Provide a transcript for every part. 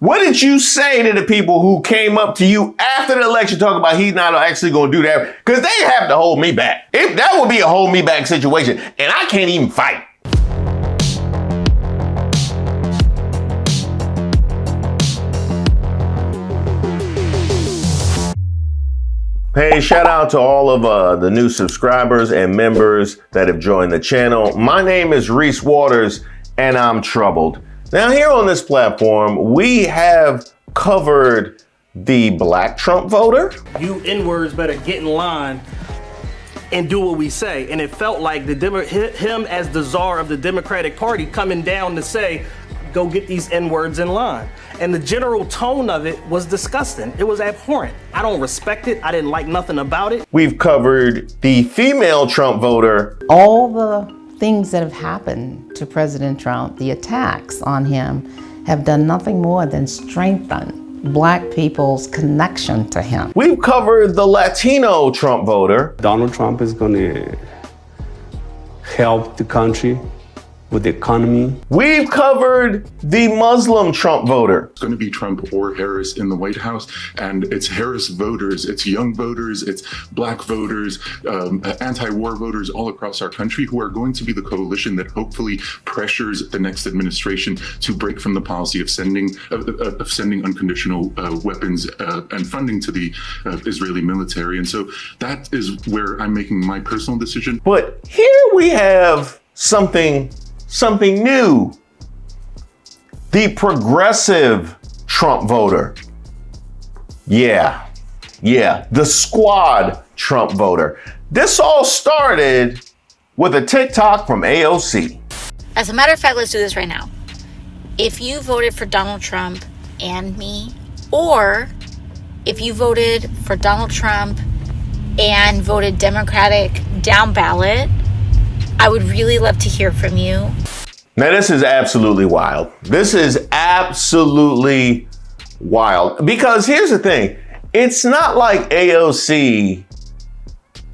What did you say to the people who came up to you after the election talking about he's not actually going to do that? Because they have to hold me back. That would be a hold me back situation, and I can't even fight. Hey, shout out to all of the new subscribers and members that have joined the channel. My name is Reese Waters, and I'm troubled. Now, here on this platform, we have covered the black Trump voter. You N-words better get in line and do what we say. And it felt like him as the czar of the Democratic Party coming down to say, go get these N-words in line. And the general tone of it was disgusting. It was abhorrent. I don't respect it. I didn't like nothing about it. We've covered the female Trump voter. All the things that have happened to President Trump, the attacks on him, have done nothing more than strengthen Black people's connection to him. We've covered the Latino Trump voter. Donald Trump is going to help the country with the economy. We've covered the Muslim Trump voter. It's going to be Trump or Harris in the White House, and it's Harris voters, it's young voters, it's Black voters, anti-war voters all across our country who are going to be the coalition that hopefully pressures the next administration to break from the policy of sending unconditional weapons and funding to the Israeli military. And so that is where I'm making my personal decision. But here we have something new. The progressive Trump voter. Yeah, the squad Trump voter. This all started with a TikTok from AOC. As a matter of fact, let's do this right now. If you voted for Donald Trump and me, or if you voted for Donald Trump and voted Democratic down ballot, I would really love to hear from you. Now, this is absolutely wild. This is absolutely wild. Because here's the thing. It's not like AOC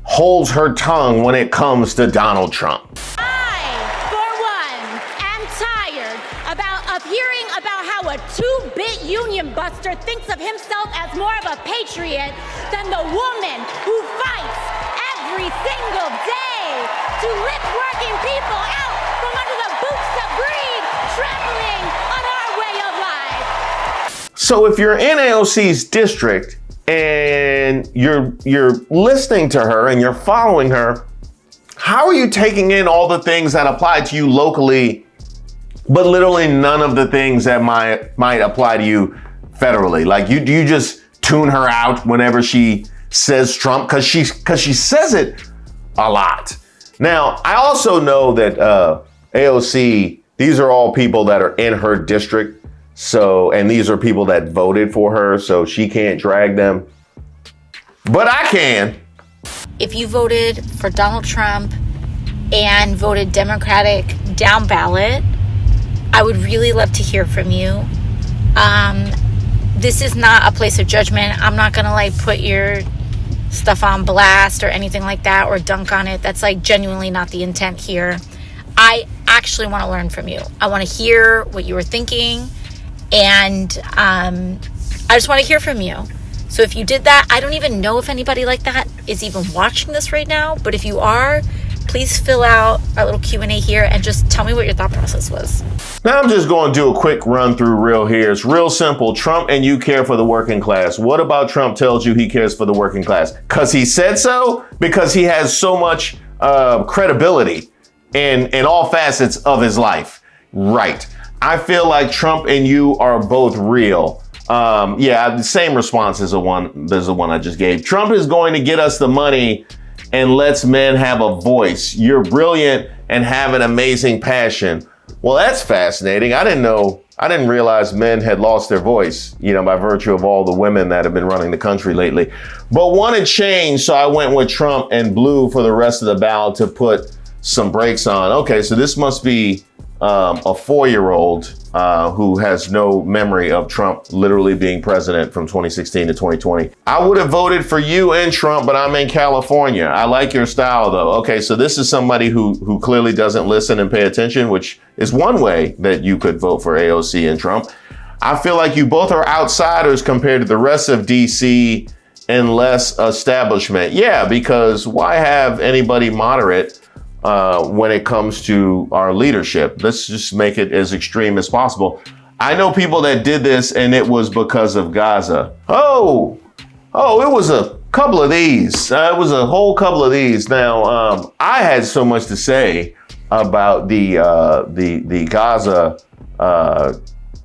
holds her tongue when it comes to Donald Trump. I, for one, am tired of hearing about how a two-bit union buster thinks of himself as more of a patriot than the woman who fights every single day to lift working people out from under the boots of greed, trampling on our way of life. So if you're in AOC's district and you're listening to her and you're following her, how are you taking in all the things that apply to you locally, but literally none of the things that might apply to you federally? Like, do you just tune her out whenever she says Trump? Because she says it a lot. Now, I also know that AOC, these are all people that are in her district. And these are people that voted for her, so she can't drag them. But I can. If you voted for Donald Trump and voted Democratic down ballot, I would really love to hear from you. This is not a place of judgment. I'm not gonna put your stuff on blast or anything like that or dunk on it. That's genuinely not the intent here. I actually want to learn from you. I want to hear what you were thinking, and I just want to hear from you. So if you did that, I don't even know if anybody like that is even watching this right now, but if you are, please fill out our little Q&A here and just tell me what your thought process was. Now I'm just going to do a quick run through real here. It's real simple. Trump and you care for the working class. What about Trump tells you he cares for the working class? Because he said so? Because he has so much credibility in all facets of his life? Right. I feel like Trump and you are both real. The same response as the one I just gave. Trump is going to get us the money and lets men have a voice. You're brilliant and have an amazing passion. Well, that's fascinating. I didn't realize men had lost their voice, by virtue of all the women that have been running the country lately. But wanted change, so I went with Trump and blue for the rest of the ballot to put some brakes on. Okay, so this must be a 4-year-old who has no memory of Trump literally being president from 2016 to 2020. I would have voted for you and Trump, but I'm in California. I like your style, though. Okay, so this is somebody who clearly doesn't listen and pay attention, which is one way that you could vote for AOC and Trump. I feel like you both are outsiders compared to the rest of DC and less establishment. Yeah, because why have anybody moderate when it comes to our leadership? Let's just make it as extreme as possible. I know people that did this and it was because of Gaza. Oh, it was a couple of these. It was a whole couple of these. Now, I had so much to say about the Gaza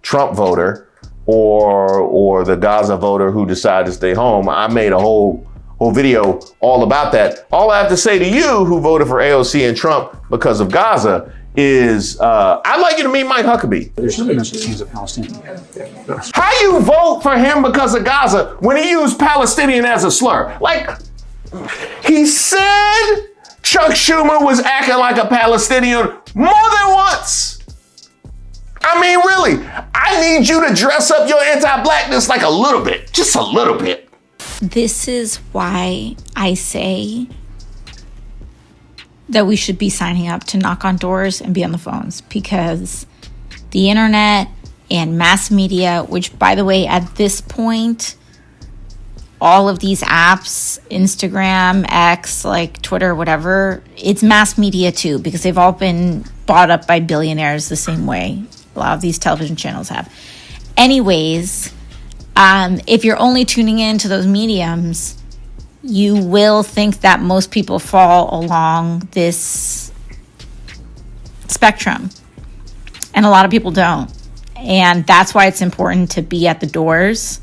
Trump voter or the Gaza voter who decided to stay home. I made a whole video all about that. All I have to say to you who voted for AOC and Trump because of Gaza is I'd like you to meet Mike Huckabee. He's a Palestinian. How you vote for him because of Gaza when he used Palestinian as a slur? Like, he said Chuck Schumer was acting like a Palestinian more than once. I mean, really, I need you to dress up your anti-blackness like a little bit, just a little bit. This is why I say that we should be signing up to knock on doors and be on the phones, because the internet and mass media, which, by the way, at this point, all of these apps, Instagram, X, like Twitter, whatever, it's mass media too, because they've all been bought up by billionaires the same way a lot of these television channels have. Anyways, if you're only tuning in to those mediums, you will think that most people fall along this spectrum. And a lot of people don't. And that's why it's important to be at the doors.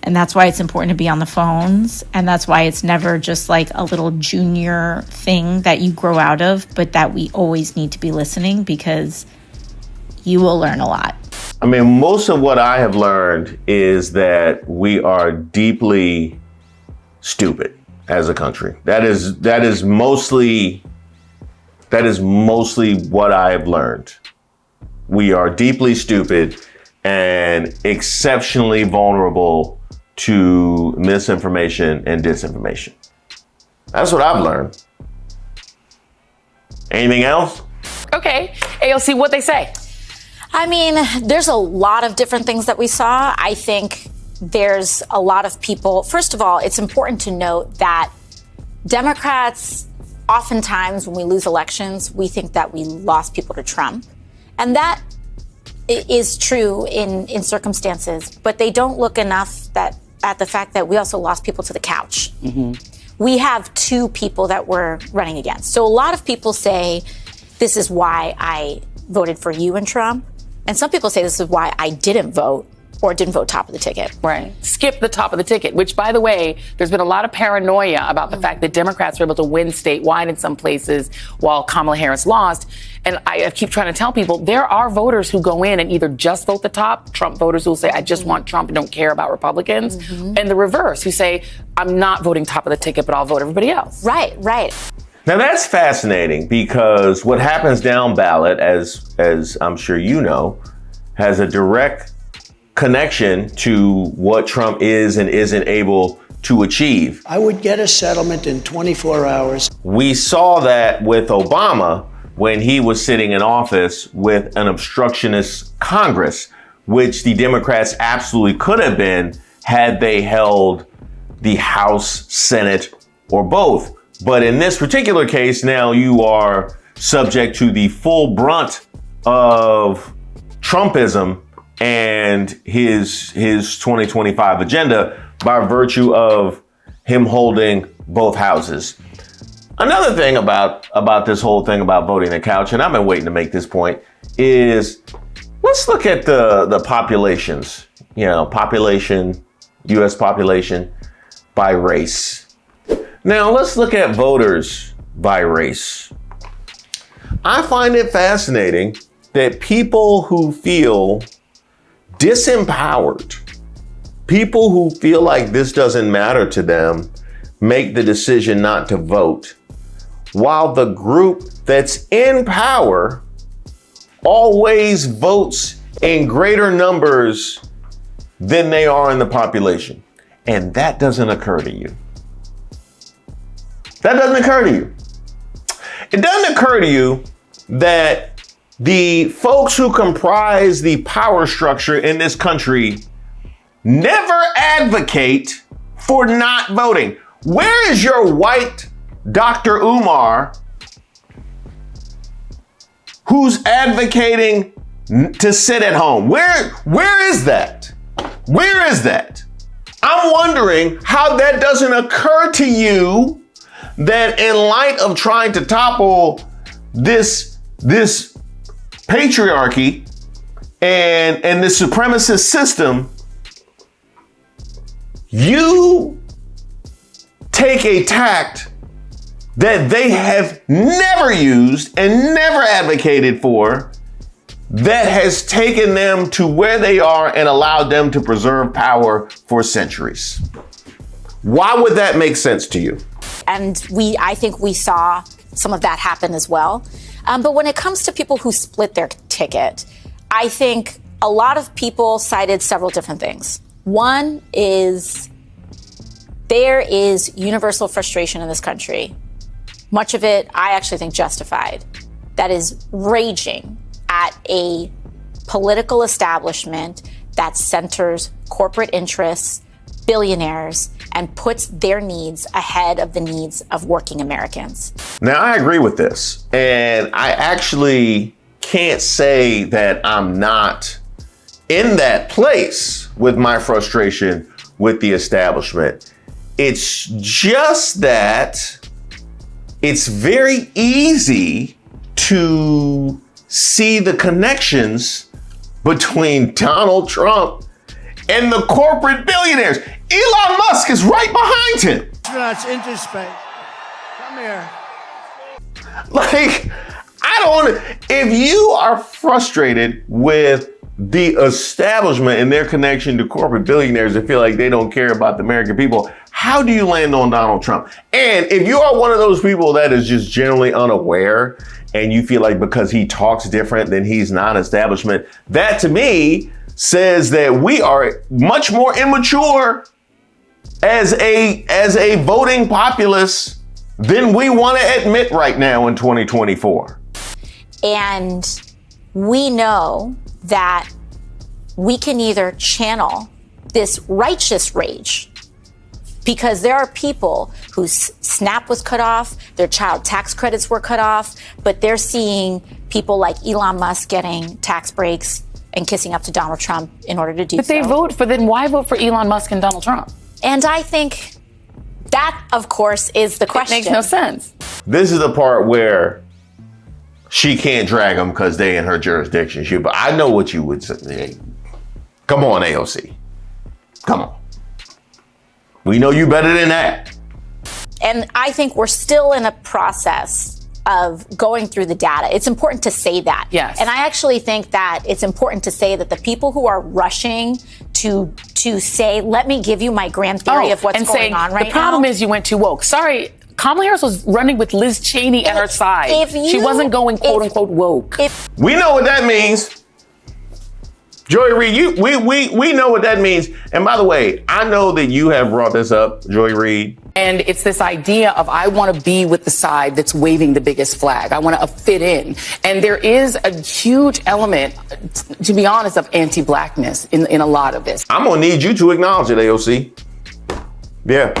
And that's why it's important to be on the phones. And that's why it's never just like a little junior thing that you grow out of, but that we always need to be listening, because you will learn a lot. I mean, most of what I have learned is that we are deeply stupid as a country. That is mostly what I have learned. We are deeply stupid and exceptionally vulnerable to misinformation and disinformation. That's what I've learned. Anything else? Okay, AOC, what'd they say? I mean, there's a lot of different things that we saw. I think there's a lot of people. First of all, it's important to note that Democrats, oftentimes when we lose elections, we think that we lost people to Trump. And that is true in circumstances, but they don't look enough at the fact that we also lost people to the couch. Mm-hmm. We have two people that we're running against. So a lot of people say, this is why I voted for you and Trump. And some people say this is why I didn't vote or didn't vote top of the ticket. Right. Skip the top of the ticket, which, by the way, there's been a lot of paranoia about the fact that Democrats were able to win statewide in some places while Kamala Harris lost. And I keep trying to tell people there are voters who go in and either just vote the top, Trump voters who will say, I just want Trump and don't care about Republicans, and the reverse, who say, I'm not voting top of the ticket, but I'll vote everybody else. Right. Now that's fascinating, because what happens down ballot, as I'm sure you know, has a direct connection to what Trump is and isn't able to achieve. I would get a settlement in 24 hours. We saw that with Obama when he was sitting in office with an obstructionist Congress, which the Democrats absolutely could have been had they held the House, Senate, or both. But in this particular case, now you are subject to the full brunt of Trumpism and his 2025 agenda by virtue of him holding both houses. Another thing about this whole thing about voting the couch, and I've been waiting to make this point, is let's look at the populations, US population by race. Now let's look at voters by race. I find it fascinating that people who feel disempowered, people who feel like this doesn't matter to them, make the decision not to vote, while the group that's in power always votes in greater numbers than they are in the population. And that doesn't occur to you. That doesn't occur to you. It doesn't occur to you that the folks who comprise the power structure in this country never advocate for not voting. Where is your white Dr. Umar who's advocating to sit at home? Where is that? Where is that? I'm wondering how that doesn't occur to you that in light of trying to topple this patriarchy and this supremacist system, you take a tact that they have never used and never advocated for, that has taken them to where they are and allowed them to preserve power for centuries. Why would that make sense to you? And I think we saw some of that happen as well. But when it comes to people who split their ticket, I think a lot of people cited several different things. One is there is universal frustration in this country. Much of it, I actually think, justified, that is raging at a political establishment that centers corporate interests, billionaires, and puts their needs ahead of the needs of working Americans. Now, I agree with this, and I actually can't say that I'm not in that place with my frustration with the establishment. It's just that it's very easy to see the connections between Donald Trump and the corporate billionaires. Elon Musk is right behind him. Astronauts into space. Come here. Like, if you are frustrated with the establishment and their connection to corporate billionaires and feel like they don't care about the American people, how do you land on Donald Trump? And if you are one of those people that is just generally unaware and you feel like because he talks different then he's not establishment, that to me says that we are much more immature as a voting populace than we want to admit right now in 2024. And we know that we can either channel this righteous rage, because there are people whose SNAP was cut off, their child tax credits were cut off, but they're seeing people like Elon Musk getting tax breaks and kissing up to Donald Trump in order to do so. But they vote for, then why vote for Elon Musk and Donald Trump? And I think that, of course, is the question. It makes no sense. This is the part where she can't drag them because they in her jurisdiction. But I know what you would say. Come on, AOC. Come on. We know you better than that. And I think we're still in a process of going through the data. It's important to say that. Yes. And I actually think that it's important to say that the people who are rushing to say, let me give you my grand theory of what's going on right now. The problem is you went too woke. Sorry, Kamala Harris was running with Liz Cheney at her side. She wasn't going quote unquote woke. We know what that means. Joy Reid, we know what that means. And by the way, I know that you have brought this up, Joy Reid. And it's this idea of I want to be with the side that's waving the biggest flag. I want to fit in. And there is a huge element, to be honest, of anti-blackness in a lot of this. I'm going to need you to acknowledge it, AOC. Yeah.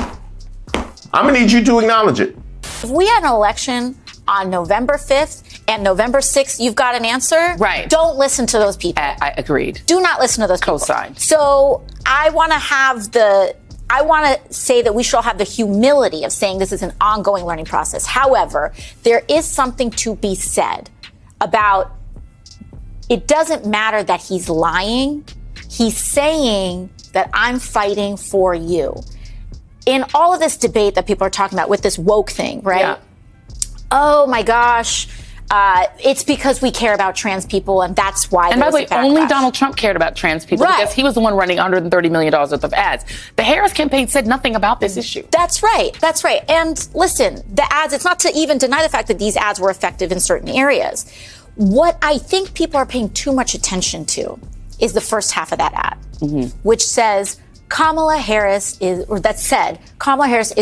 I'm going to need you to acknowledge it. If we had an election on November 5th and November 6th, you've got an answer. Right. Don't listen to those people. I agreed. Do not listen to those people. Cosign. So I want to say that we should all have the humility of saying this is an ongoing learning process. However, there is something to be said about it doesn't matter that he's lying. He's saying that I'm fighting for you. In all of this debate that people are talking about with this woke thing, right? Yeah. Oh my gosh, it's because we care about trans people and that's why. And by the way, only Donald Trump cared about trans people because he was the one running $130 million worth of ads. The Harris campaign said nothing about this issue. That's right. That's right. And listen, the ads, it's not to even deny the fact that these ads were effective in certain areas. What I think people are paying too much attention to is the first half of that ad, which says, Kamala Harris is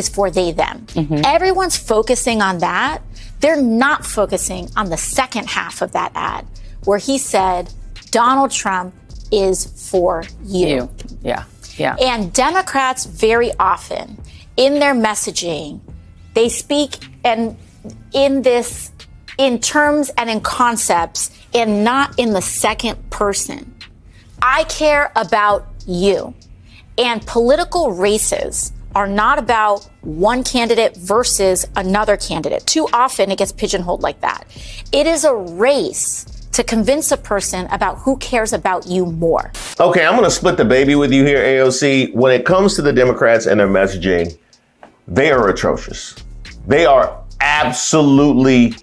for they, them. Everyone's focusing on that. They're not focusing on the second half of that ad, where he said, Donald Trump is for you. Yeah. Yeah. And Democrats very often in their messaging, they speak in terms and in concepts and not in the second person. I care about you. And political races are not about one candidate versus another candidate. Too often it gets pigeonholed like that. It is a race to convince a person about who cares about you more. Okay, I'm going to split the baby with you here, AOC. When it comes to the Democrats and their messaging, they are atrocious. They are absolutely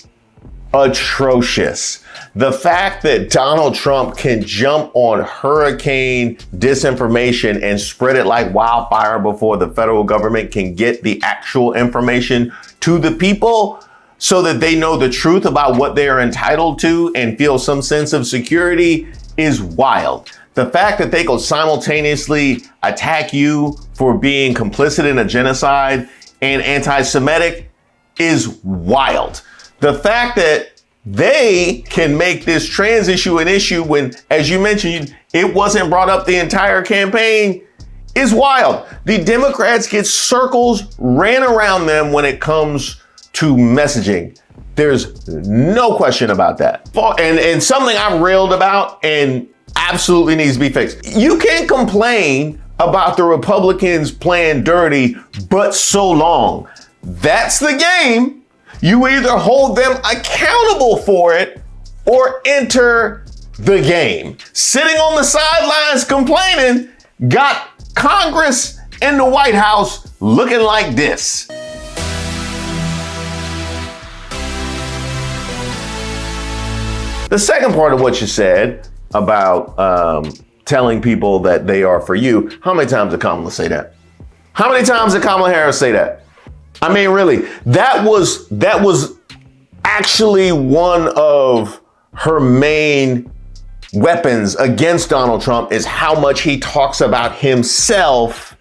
atrocious. The fact that Donald Trump can jump on hurricane disinformation and spread it like wildfire before the federal government can get the actual information to the people so that they know the truth about what they are entitled to and feel some sense of security is wild. The fact that they could simultaneously attack you for being complicit in a genocide and anti-Semitic is wild. The fact that they can make this trans issue an issue when, as you mentioned, it wasn't brought up the entire campaign is wild. The Democrats get circles ran around them when it comes to messaging. There's no question about that. And something I've railed about and absolutely needs to be fixed. You can't complain about the Republicans playing dirty, but so long. That's the game. You either hold them accountable for it or enter the game. Sitting on the sidelines complaining got Congress and the White House looking like this. The second part of what you said about telling people that they are for you, how many times did Kamala say that? How many times did Kamala Harris say that? I mean, really, that was actually one of her main weapons against Donald Trump is how much he talks about himself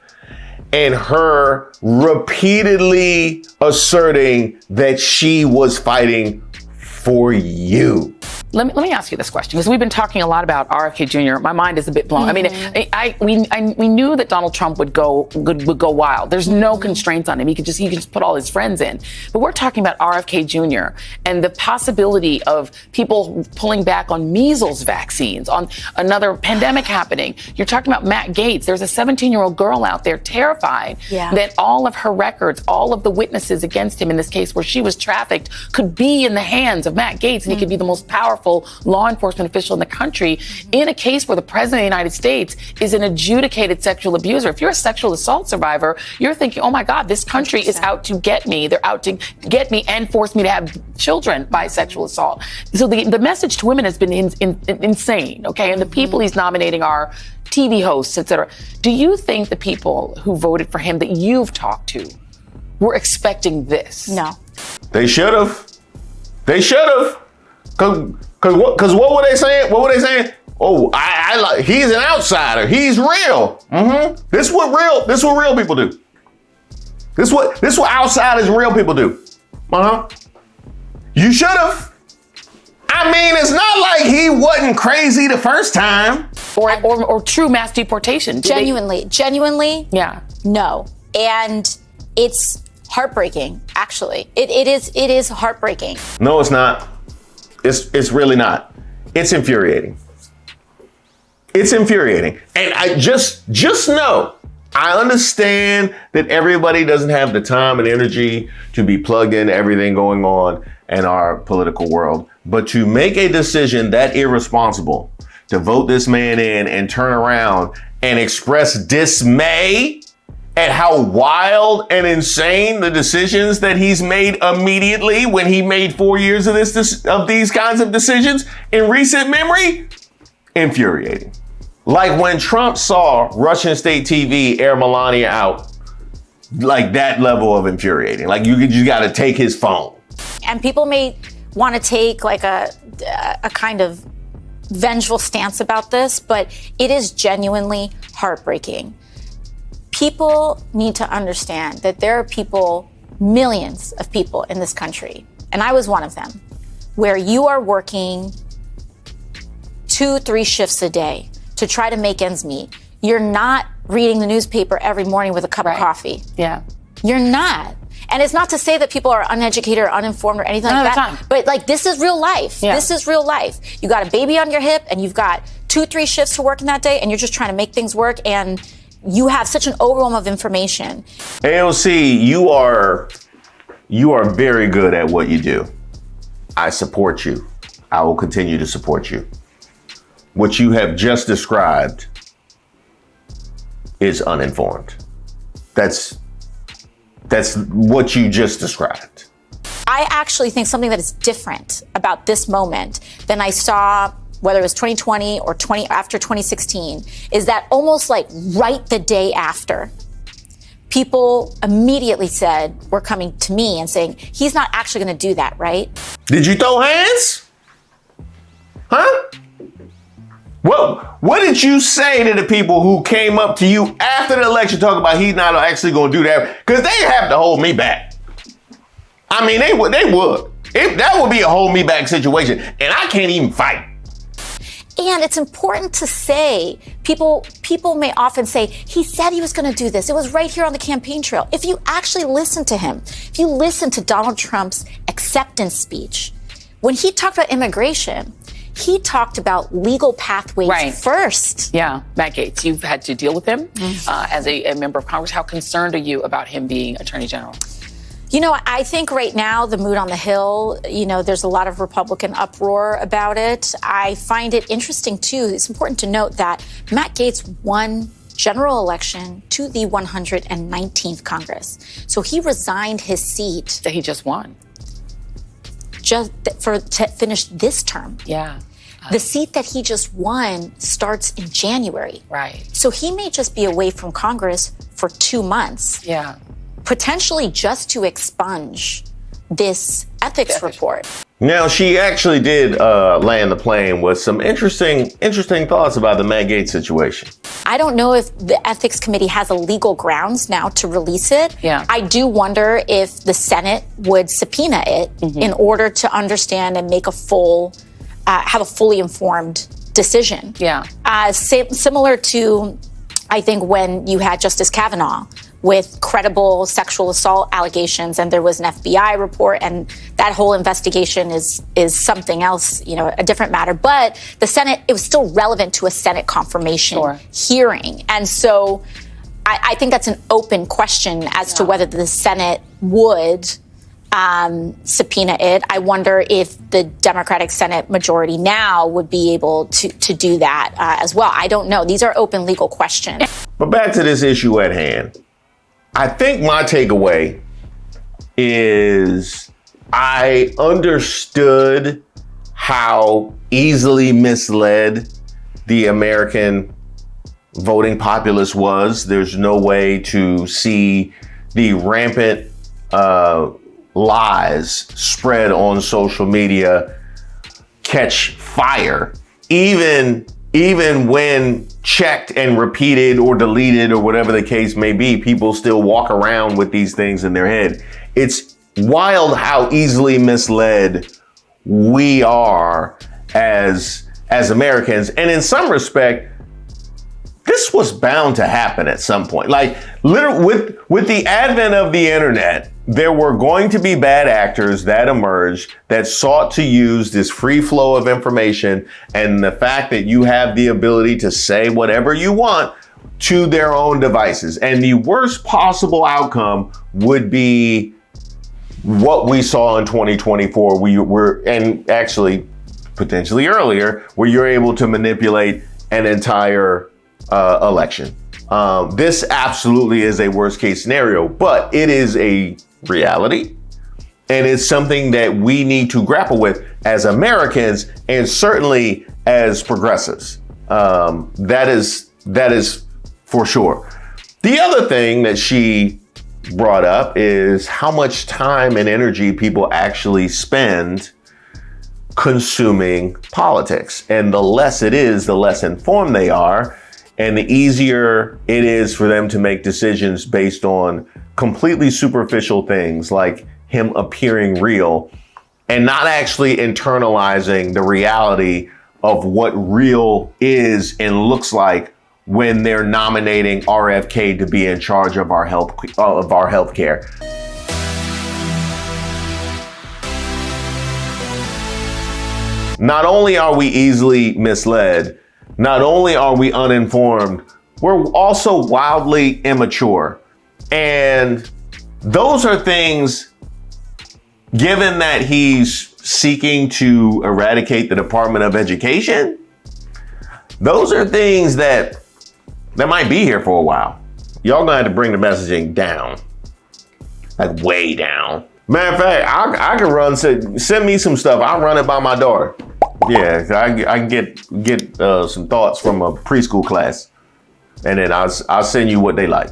and her repeatedly asserting that she was fighting for you. Let me ask you this question, because we've been talking a lot about RFK Jr. My mind is a bit blown. Mm-hmm. I mean, we knew that Donald Trump would go wild. There's no constraints on him. He could just put all his friends in. But we're talking about RFK Jr. and the possibility of people pulling back on measles vaccines, on another pandemic happening. You're talking about Matt Gaetz. There's a 17-year-old girl out there terrified that all of her records, all of the witnesses against him in this case where she was trafficked could be in the hands of Matt Gaetz, and he could be the most powerful law enforcement official in the country in a case where the president of the United States is an adjudicated sexual abuser. If you're a sexual assault survivor, you're thinking, oh my God, this country is out to get me. They're out to get me and force me to have children by sexual assault. So the message to women has been insane, okay? And the people he's nominating are TV hosts, et cetera. Do you think the people who voted for him that you've talked to were expecting this? No. They should have. They should have. Cause what were they saying? What were they saying? Oh, I like, he's an outsider. He's real. Mm-hmm. This is what real people do. This is what outsiders and real people do. Uh-huh. You should have. I mean, it's not like he wasn't crazy the first time. Or true mass deportation. Genuinely. Yeah. No. And it's heartbreaking, actually. It is heartbreaking. No, it's not. It's really not. It's infuriating. It's infuriating. And I just know, I understand that everybody doesn't have the time and energy to be plugged into everything going on in our political world. But to make a decision that irresponsible, to vote this man in and turn around and express dismay at how wild and insane the decisions that he's made immediately when he made 4 years of these kinds of decisions in recent memory, infuriating. Like when Trump saw Russian state TV air Melania out, like that level of infuriating. Like you got to take his phone. And people may want to take like a kind of vengeful stance about this, but it is genuinely heartbreaking. People need to understand that there are people, millions of people in this country, and I was one of them, where you are working 2-3 shifts a day to try to make ends meet. You're not reading the newspaper every morning with a cup of coffee. Yeah. You're not. And it's not to say that people are uneducated or uninformed or anything like that. But like, this is real life. Yeah. This is real life. You got a baby on your hip and you've got 2-3 shifts to work in that day and you're just trying to make things work and you have such an overwhelm of information. AOC, you are very good at what you do. I support you. I will continue to support you. What you have just described is uninformed. That's what you just described. I actually think something that is different about this moment than I saw, whether it was 2020 or after 2016, is that almost like right the day after, people immediately were coming to me and saying, he's not actually going to do that, right? Did you throw hands? Huh? What did you say to the people who came up to you after the election talking about he's not actually going to do that? Because they have to hold me back. I mean, they would. That would be a hold me back situation. And I can't even fight. And it's important to say, people may often say, he said he was going to do this. It was right here on the campaign trail. If you actually listen to him, if you listen to Donald Trump's acceptance speech, when he talked about immigration, he talked about legal pathways first. Yeah, Matt Gaetz, you've had to deal with him as a member of Congress. How concerned are you about him being Attorney General? You know, I think right now the mood on the Hill, there's a lot of Republican uproar about it. I find it interesting, too. It's important to note that Matt Gaetz won general election to the 119th Congress. So he resigned his seat. That he just won. To finish this term. Yeah. The seat that he just won starts in January. Right. So he may just be away from Congress for 2 months. Yeah. Potentially just to expunge this ethics report. Now, she actually did land the plane with some interesting thoughts about the Matt Gaetz situation. I don't know if the ethics committee has a legal grounds now to release it. Yeah. I do wonder if the Senate would subpoena it in order to understand and make have a fully informed decision. Yeah. Similar to, I think, when you had Justice Kavanaugh with credible sexual assault allegations and there was an FBI report and that whole investigation is something else, a different matter. But the Senate, it was still relevant to a Senate confirmation hearing. And so I think that's an open question as to whether the Senate would subpoena it. I wonder if the Democratic Senate majority now would be able to do that as well. I don't know. These are open legal questions. But back to this issue at hand. I think my takeaway is I understood how easily misled the American voting populace was. There's no way to see the rampant lies spread on social media catch fire, even when checked and repeated or deleted or whatever the case may be. People still walk around with these things in their head. It's wild how easily misled we are as Americans. And in some respect, this was bound to happen at some point. Like, literally, with the advent of the internet, there were going to be bad actors that emerged that sought to use this free flow of information and the fact that you have the ability to say whatever you want to their own devices. And the worst possible outcome would be what we saw in 2024, and actually potentially earlier, where you're able to manipulate an entire election. This absolutely is a worst case scenario, but it is a reality. And it's something that we need to grapple with as Americans and certainly as progressives. That is for sure. The other thing that she brought up is how much time and energy people actually spend consuming politics. And the less it is, the less informed they are. And the easier it is for them to make decisions based on completely superficial things like him appearing real and not actually internalizing the reality of what real is and looks like when they're nominating RFK to be in charge of our health care. Not only are we easily misled, not only are we uninformed, we're also wildly immature. And those are things, given that he's seeking to eradicate the Department of Education, those are things that might be here for a while. Y'all gonna have to bring the messaging down, like way down. Matter of fact, I can send me some stuff. I'll run it by my daughter. Yeah, I can get some thoughts from a preschool class, and then I'll send you what they like.